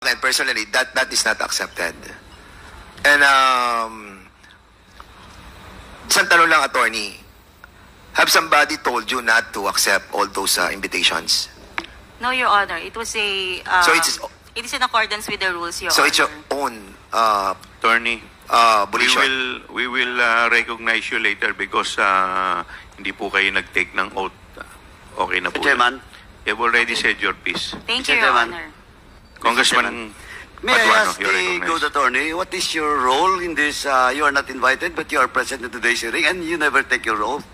And personally, that is not accepted. And isang tanong lang, attorney. Have somebody told you not to accept all those invitations? No, Your Honor. It was a. So it is in accordance with the rules, Your so Honor. it's your own Attorney, volition. we will recognize you later because hindi po kayo nag-take ng oath. Okay na po. Chairman. You've already said your piece. Thank Mr. you, Your Chairman. Honor. Congressman May I Paduano, ask you're the recognized. good attorney, what is your role in this? You are not invited, but you are present in today's hearing, and you never take your oath.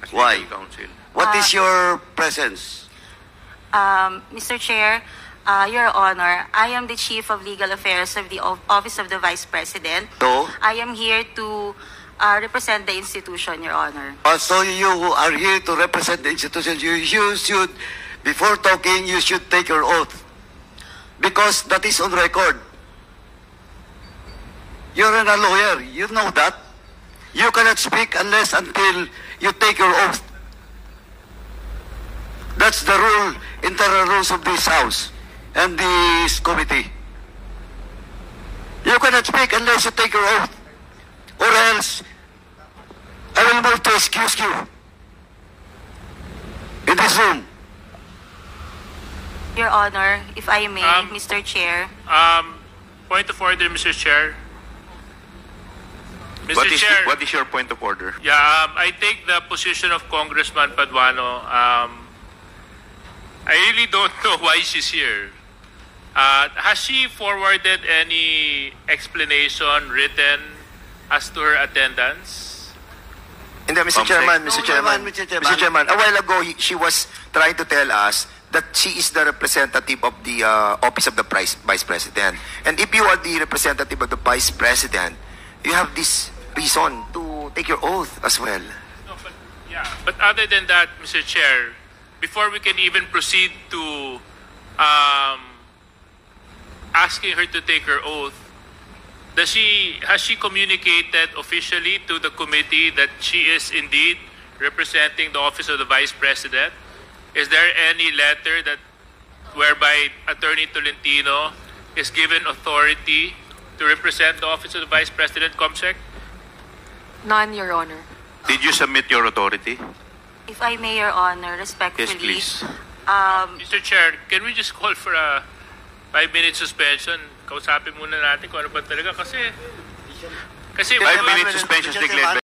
As Why? legal counsel. What is your presence? Mr. Chair, Your Honor, I am the Chief of Legal Affairs of the Office of the Vice President. So, I am here to represent the institution, Your Honor. so you are here to represent the institution. You should, before talking, you should take your oath. Because that is on record. You're a lawyer. You know that. You cannot speak unless until you take your oath. That's the rule, internal rules of this House and this committee. You cannot speak unless you take your oath. Or else, I will move to excuse you in this room. Your Honor, if I may, Mr. Chair. Point of order, Mr. Chair. Mr. What is, Chair, what is your point of order? yeah, I take the position of Congressman Paduano. I really don't know why she's here. Has she forwarded any explanation written as to her attendance? And then, Mr. Chairman, No, Mr. Chairman, Mr. Chairman. Mr. Chairman, a while ago, she was trying to tell us that she is the representative of the Office of the Vice President. And if you are the representative of the Vice President, you have this reason to take your oath as well. No, but yeah. But other than that, Mr. Chair, before we can even proceed to asking her to take her oath, has she communicated officially to the committee that she is indeed representing the Office of the Vice President? Is there any letter that whereby Attorney Tolentino is given authority to represent the Office of the Vice President, COMSEC? None, Your Honor. Did you submit your authority? If I may, Your Honor, respectfully. Yes, please. Mr. Chair, can we just call for a 5-minute suspension? Kausapin muna natin kung ano ba talaga kasi 5-minute suspension declared.